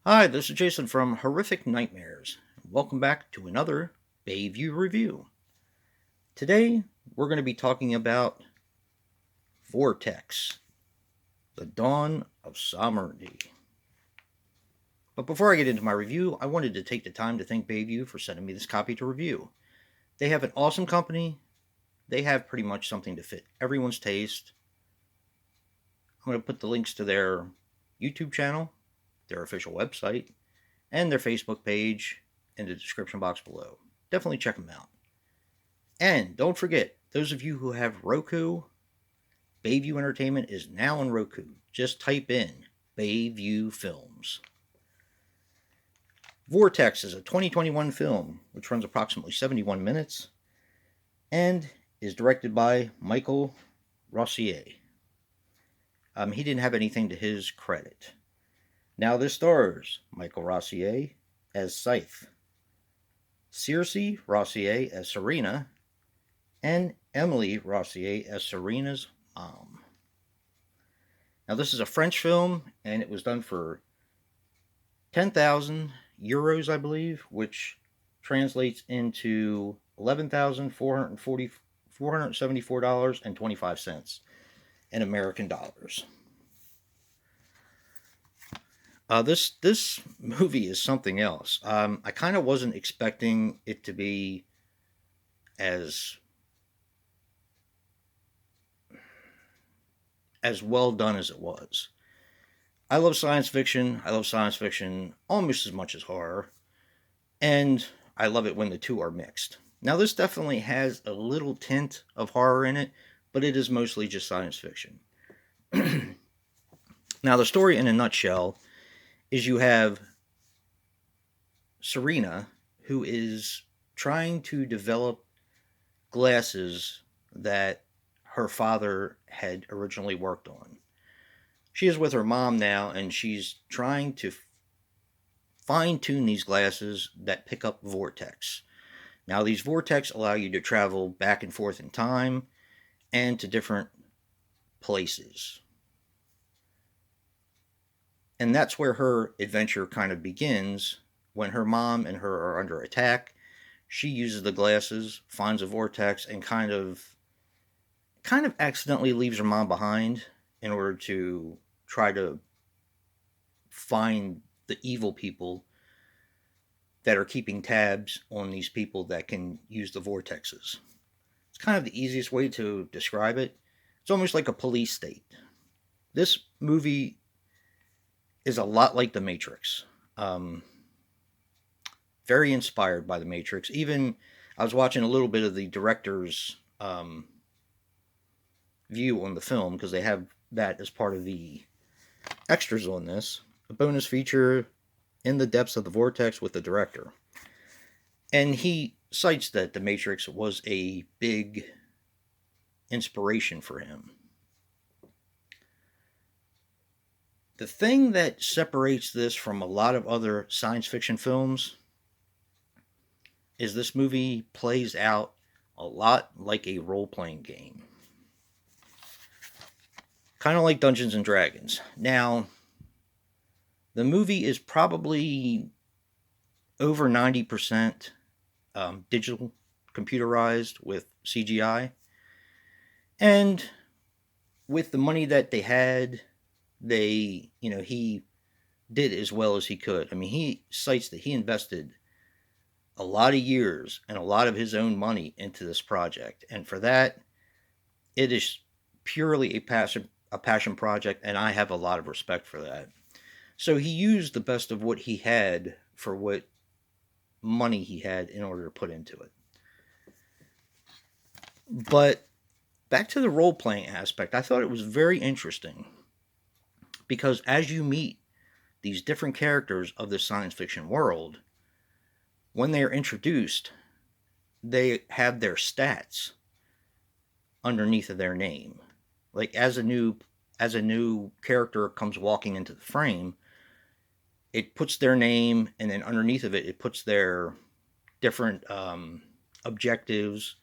Hi, this is Jason from Horrific Nightmares. Welcome back to another Bayview review. Today, we're going to be talking about Vortex, the Dawn of Sovereignty. But before I get into my review, I wanted to take the time to thank Bayview for sending me this copy to review. They have an awesome company. They have pretty much something to fit everyone's taste. I'm going to put the links to their YouTube channel, their official website, and their Facebook page in the description box below. Definitely check them out. And don't forget, those of you who have Roku, Bayview Entertainment is now on Roku. Just type in Bayview Films. Vortex is a 2021 film which runs approximately 71 minutes and is directed by Michael Rossier. He didn't have anything to his credit. Now this stars Michael Rossier as Scythe, Circe Rossier as Serena, and Emily Rossier as Serena's mom. Now this is a French film, and it was done for 10,000 euros, I believe, which translates into $11,474.25 in American dollars. This movie is something else. I kind of wasn't expecting it to be as well done as it was. I love science fiction. I love science fiction almost as much as horror, and I love it when the two are mixed. Now, this definitely has a little tint of horror in it, but it is mostly just science fiction. Now, the story in a nutshell is you have Serena, who is trying to develop glasses that her father had originally worked on. She is with her mom now, and she's trying to fine-tune these glasses that pick up vortex. Now, these vortex allow you to travel back and forth in time and to different places. And that's where her adventure kind of begins. When her mom and her are under attack, she uses the glasses, finds a vortex, and kind of accidentally leaves her mom behind in order to try to find the evil people that are keeping tabs on these people that can use the vortexes. It's kind of the easiest way to describe it. It's almost like a police state. This movie is a lot like The Matrix. Very inspired by The Matrix. Even I was watching a little bit of the director's view on the film, because they have that as part of the extras on this. A bonus feature, In the Depths of the Vortex, with the director. And he cites that The Matrix was a big inspiration for him. The thing that separates this from a lot of other science fiction films is this movie plays out a lot like a role-playing game. Kind of like Dungeons and Dragons. Now, the movie is probably over 90% digital, computerized with CGI. And with the money that they had, he did as well as he could. I mean, he cites that he invested a lot of years and a lot of his own money into this project. And for that, it is purely a passion project, and I have a lot of respect for that. So he used the best of what he had for what money he had in order to put into it. But back to the role-playing aspect, I thought it was very interesting, because as you meet these different characters of the science fiction world, when they are introduced, they have their stats underneath of their name. Like as a new character comes walking into the frame, it puts their name, and then underneath of it puts their different objectives,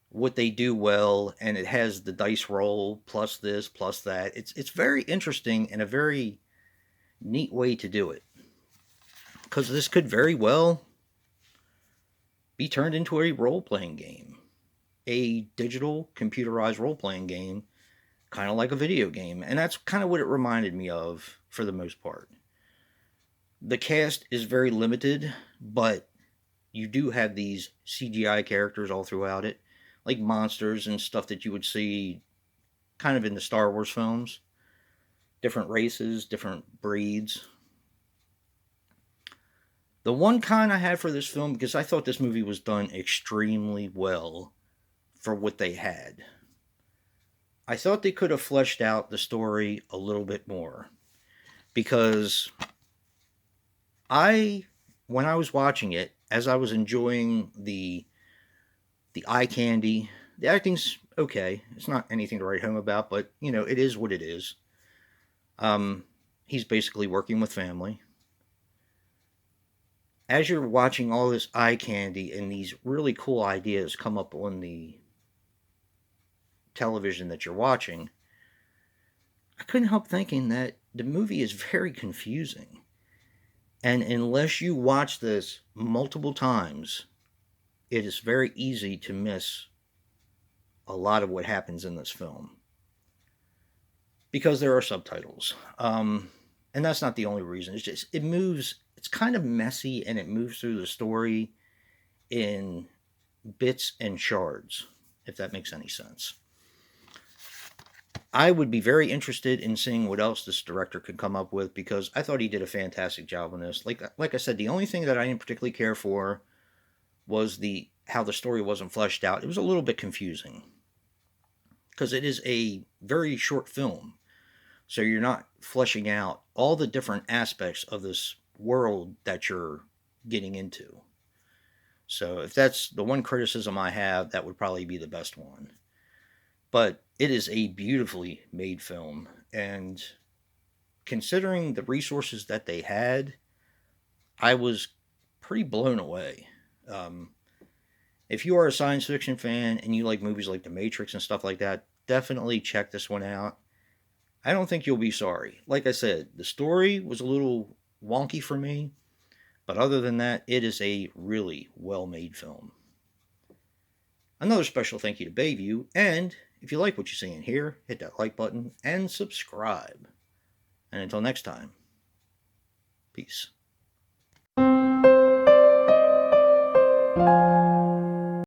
what they do well, and it has the dice roll plus this plus that. It's very interesting and a very neat way to do it. because this could very well be turned into a role playing game, a digital computerized role playing game, kind of like a video game. And that's kind of what it reminded me of for the most part. The cast is very limited, but you do have these CGI characters all throughout it, like monsters and stuff that you would see kind of in the Star Wars films. Different races, different breeds. The one con I had for this film, because I thought this movie was done extremely well for what they had, I thought they could have fleshed out the story a little bit more. Because when I was watching it, as I was enjoying the eye candy, the acting's okay. It's not anything to write home about, but it is what it is. He's basically working with family. As you're watching all this eye candy and these really cool ideas come up on the television that you're watching, I couldn't help thinking that the movie is very confusing. And unless you watch this multiple times, it is very easy to miss a lot of what happens in this film. Because there are subtitles. And that's not the only reason. It's just, it moves, it's kind of messy, and it moves through the story in bits and shards, if that makes any sense. I would be very interested in seeing what else this director could come up with, because I thought he did a fantastic job on this. Like I said, the only thing that I didn't particularly care for was how the story wasn't fleshed out. It was a little bit confusing, because it is a very short film. So you're not fleshing out all the different aspects of this world that you're getting into. So if that's the one criticism I have, that would probably be the best one. But it is a beautifully made film. And considering the resources that they had, I was pretty blown away. If you are a science fiction fan and you like movies like The Matrix and stuff like that, definitely check this one out. I don't think you'll be sorry. Like I said, the story was a little wonky for me, but other than that, it is a really well-made film. Another special thank you to Bayview, and if you like what you see in here, hit that like button and subscribe. And until next time, peace.